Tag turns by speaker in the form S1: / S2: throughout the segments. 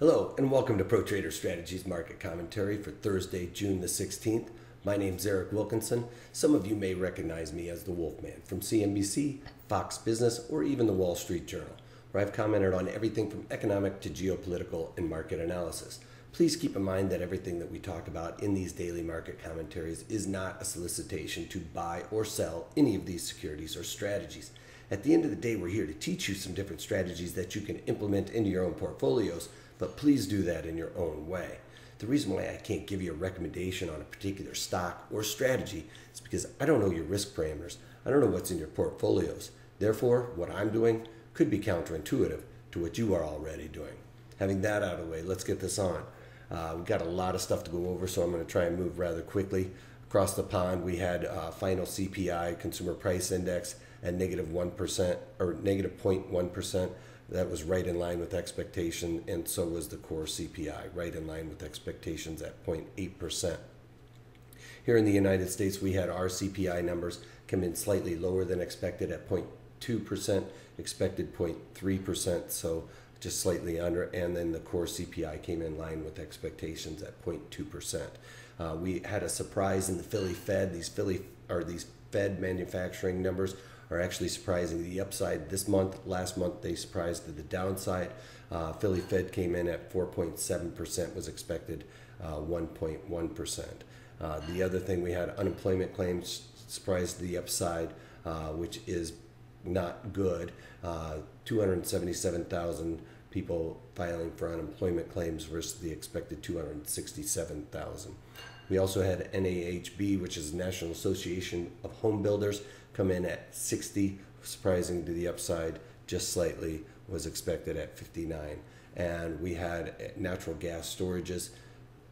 S1: Hello and welcome to Pro Trader Strategies Market Commentary for Thursday, June the 16th. My name's Eric Wilkinson. Some of you may recognize me as the Wolfman from CNBC, Fox Business, or even the Wall Street Journal, where I've commented on everything from economic to geopolitical and market analysis. Please keep in mind that everything that we talk about in these daily market commentaries is not a solicitation to buy or sell any of these securities or strategies. At the end of the day, we're here to teach you some different strategies that you can implement into your own portfolios, but please do that in your own way. The reason why I can't give you a recommendation on a particular stock or strategy is because I don't know your risk parameters. I don't know what's in your portfolios. Therefore, what I'm doing could be counterintuitive to what you are already doing. Having that out of the way, let's get this on. We've got a lot of stuff to go over, so I'm going to try and move rather quickly. Across the pond, we had final CPI, Consumer Price Index, at -1% or -0.1%. That was right in line with expectation, and so was the core CPI, right in line with expectations at 0.8%. Here in the United States, we had our CPI numbers come in slightly lower than expected at 0.2%, expected 0.3%, so just slightly under, and then the core CPI came in line with expectations at 0.2%. We had a surprise in the Philly Fed. These Fed manufacturing numbers are actually surprising the upside this month. Last month they surprised to the downside. Philly Fed came in at 4.7%, was expected 1.1%. The other thing, we had unemployment claims surprised to the upside, which is not good. 277,000 people filing for unemployment claims versus the expected 267,000. We also had NAHB, which is National Association of Home Builders, come in at 60, surprising to the upside just slightly, was expected at 59. And we had natural gas storages,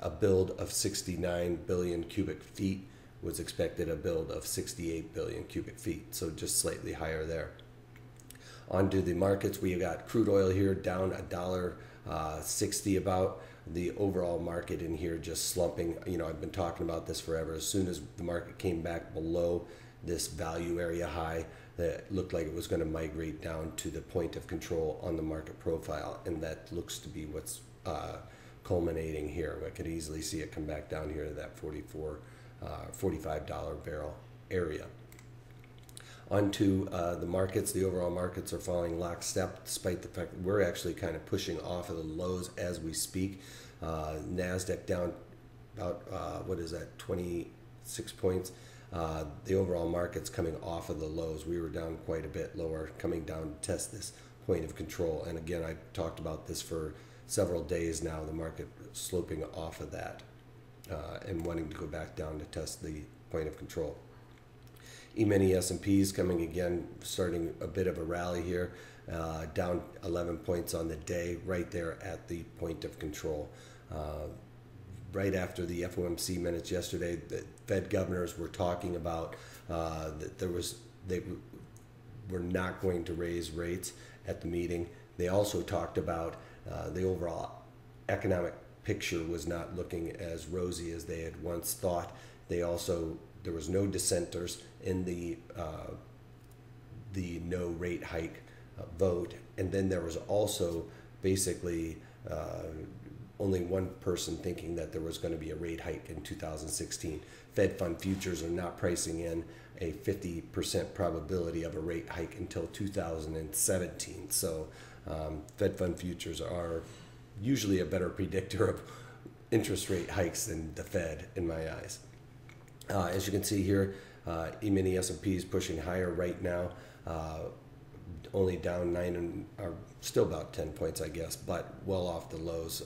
S1: a build of 69 billion cubic feet, was expected a build of 68 billion cubic feet, so just slightly higher there. On to the markets, we got crude oil here down $1.60 about. The overall market in here just slumping. You know, I've been talking about this forever. As soon as the market came back below this value area high, that looked like it was going to migrate down to the point of control on the market profile, and that looks to be what's culminating here. I could easily see it come back down here to that $45 barrel area. Onto the markets. The overall markets are falling lockstep, despite the fact that we're actually kind of pushing off of the lows as we speak. NASDAQ down about, 26 points. The overall market's coming off of the lows. We were down quite a bit lower, coming down to test this point of control. And again, I talked about this for several days now, the market sloping off of that and wanting to go back down to test the point of control. E-mini S&Ps coming again, starting a bit of a rally here, down 11 points on the day, right there at the point of control. Right after the FOMC minutes yesterday, the Fed governors were talking about that they were not going to raise rates at the meeting. They also talked about the overall economic picture was not looking as rosy as they had once thought. There was no dissenters in the no rate hike vote, and then there was also basically only one person thinking that there was going to be a rate hike in 2016. Fed fund futures are not pricing in a 50% probability of a rate hike until 2017. So Fed fund futures are usually a better predictor of interest rate hikes than the Fed in my eyes. As you can see here, E-mini S&P is pushing higher right now, only down 9 and still about 10 points, I guess, but well off the lows.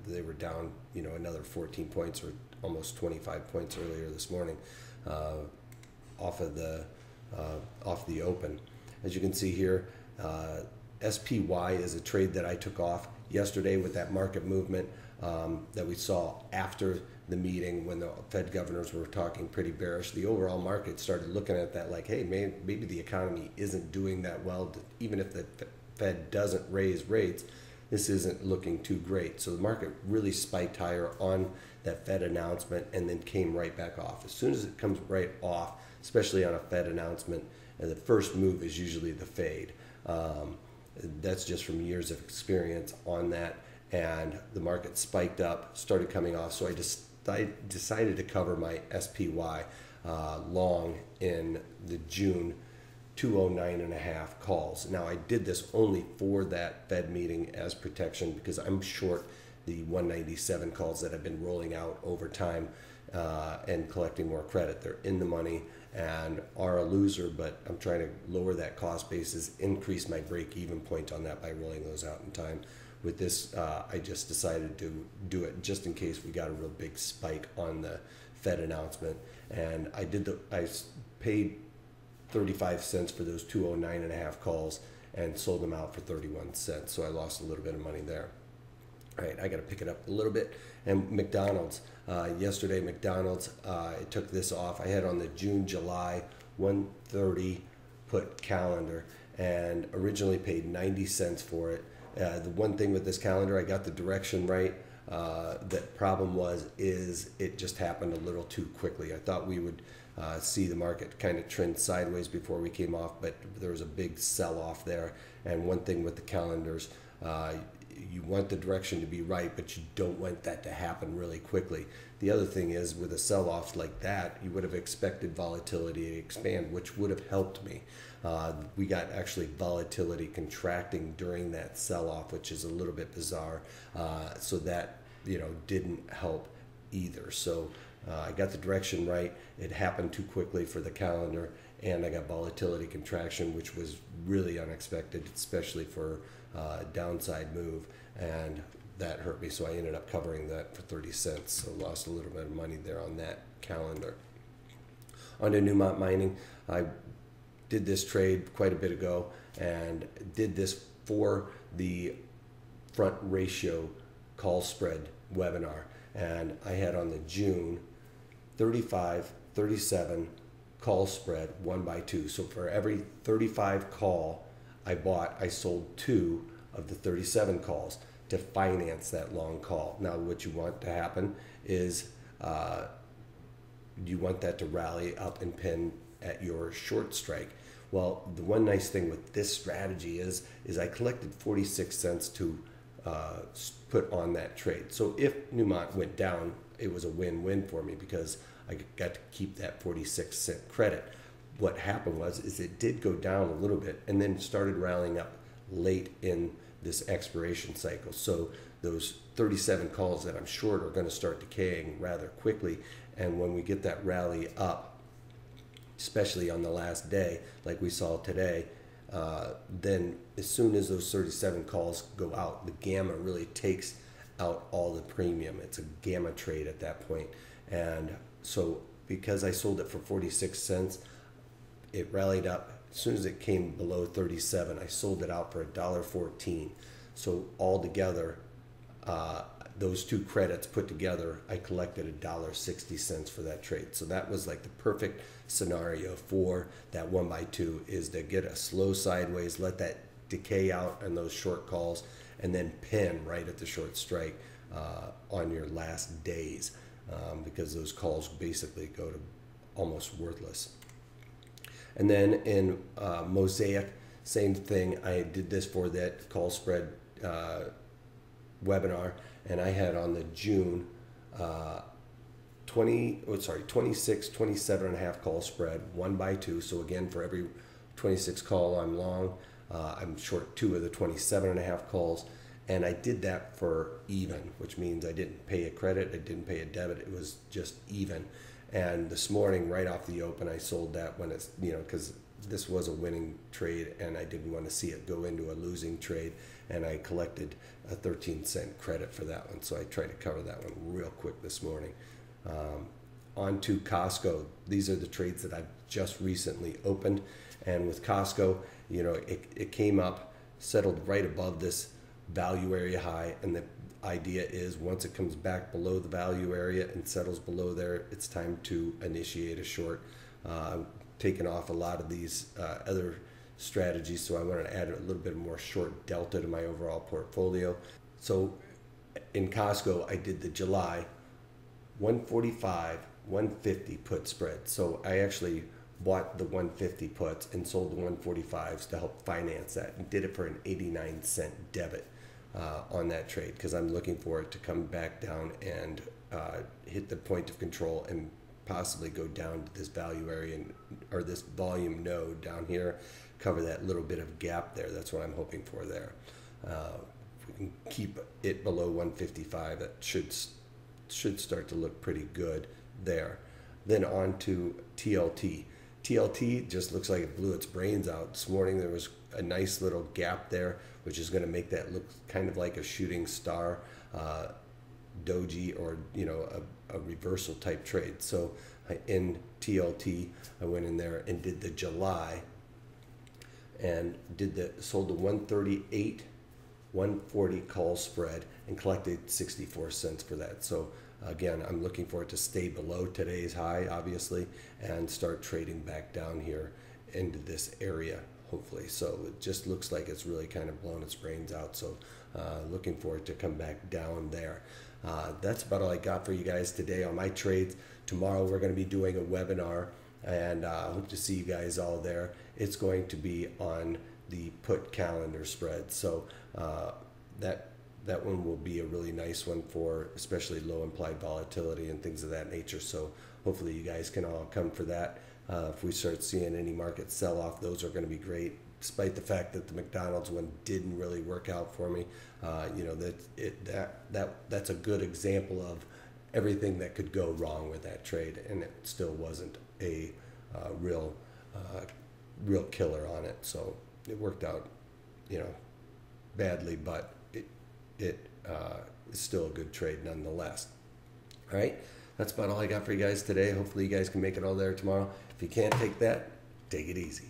S1: They were down, another 14 points or almost 25 points earlier this morning, off the open. As you can see here, SPY is a trade that I took off yesterday with that market movement that we saw after the meeting when the Fed governors were talking pretty bearish. The overall market started looking at that like, hey, maybe the economy isn't doing that well. Even if the Fed doesn't raise rates, this isn't looking too great. So the market really spiked higher on that Fed announcement and then came right back off. As soon as it comes right off, especially on a Fed announcement, the first move is usually the fade. That's just from years of experience on that. and the market spiked up, started coming off. So I decided to cover my SPY long in the June 209.5 calls. Now I did this only for that Fed meeting as protection because I'm short the 197 calls that have been rolling out over time and collecting more credit. They're in the money and are a loser, but I'm trying to lower that cost basis, increase my break-even point on that by rolling those out in time. With this, I just decided to do it just in case we got a real big spike on the Fed announcement. And I paid 35 cents for those 209.5 calls and sold them out for 31 cents. So I lost a little bit of money there. All right, I got to pick it up a little bit. And McDonald's, yesterday McDonald's, I took this off. I had on the June-July 130 put calendar and originally paid 90 cents for it. The one thing with this calendar, I got the direction right. The problem is it just happened a little too quickly. I thought we would see the market kind of trend sideways before we came off, but there was a big sell-off there. And one thing with the calendars, you want the direction to be right, but you don't want that to happen really quickly. The other thing is, with a sell-off like that, you would have expected volatility to expand, which would have helped me. We got actually volatility contracting during that sell-off, which is a little bit bizarre. So that, didn't help either. So I got the direction right. It happened too quickly for the calendar, and I got volatility contraction, which was really unexpected, especially for downside move, and that hurt me. So I ended up covering that for 30 cents. So lost a little bit of money there on that calendar. On to Newmont Mining. I did this trade quite a bit ago and did this for the front ratio call spread webinar. And I had on the June 35, 37 call spread 1/2. So for every 35 call I bought, I sold 2 of the 37 calls to finance that long call. Now what you want to happen is you want that to rally up and pin at your short strike. Well, the one nice thing with this strategy is I collected 46 cents to put on that trade. So if Newmont went down, it was a win-win for me because I got to keep that 46 cent credit. What happened is it did go down a little bit and then started rallying up late in this expiration cycle. So those 37 calls that I'm short are going to start decaying rather quickly. And when we get that rally up, especially on the last day, like we saw today, then as soon as those 37 calls go out, the gamma really takes out all the premium. It's a gamma trade at that point. And so because I sold it for 46 cents, it rallied up. As soon as it came below 37, I sold it out for $1.14. So altogether, those 2 credits put together, I collected $1.60 for that trade. So that was like the perfect scenario for that 1/2, is to get a slow sideways, let that decay out on those short calls, and then pin right at the short strike on your last days, because those calls basically go to almost worthless. And then in Mosaic, same thing. I did this for that call spread webinar, and I had on the June 26, 27.5 call spread 1/2. So again, for every 26 call I'm long, I'm short 2 of the 27.5 calls, and I did that for even, which means I didn't pay a credit, I didn't pay a debit, it was just even. And this morning, right off the open, I sold that when it's, because this was a winning trade and I didn't want to see it go into a losing trade, and I collected a 13-cent credit for that one. So I tried to cover that one real quick this morning. On to Costco. These are the trades that I've just recently opened. And with Costco, it came up, settled right above this value area high, and the idea is once it comes back below the value area and settles below there, it's time to initiate a short. I'm taking off a lot of these other strategies, so I want to add a little bit more short delta to my overall portfolio. So in Costco, I did the July 145, 150 put spread. So I actually bought the 150 puts and sold the 145s to help finance that, and did it for an 89-cent debit. on that trade, because I'm looking for it to come back down and hit the point of control and possibly go down to this value area or this volume node down here, cover that little bit of gap there. That's what I'm hoping for there. If we can keep it below 155, that should start to look pretty good there. Then on to TLT. TLT just looks like it blew its brains out this morning. There was a nice little gap there, which is going to make that look kind of like a shooting star doji, or a reversal type trade. So in TLT, I went in there and did the July and sold the 138 140 call spread and collected 64 cents for that. So again, I'm looking for it to stay below today's high, obviously, and start trading back down here into this area, hopefully. So it just looks like it's really kind of blown its brains out. So looking for it to come back down there. That's about all I got for you guys today on my trades. Tomorrow we're going to be doing a webinar, and hope to see you guys all there. It's going to be on the put calendar spread. So that one will be a really nice one for especially low implied volatility and things of that nature. So hopefully you guys can all come for that. If we start seeing any market sell off, those are going to be great. Despite the fact that the McDonald's one didn't really work out for me, that's a good example of everything that could go wrong with that trade, and it still wasn't a real killer on it. So it worked out, badly, but it is still a good trade nonetheless. All right, that's about all I got for you guys today. Hopefully you guys can make it all there tomorrow. If you can't take that, take it easy.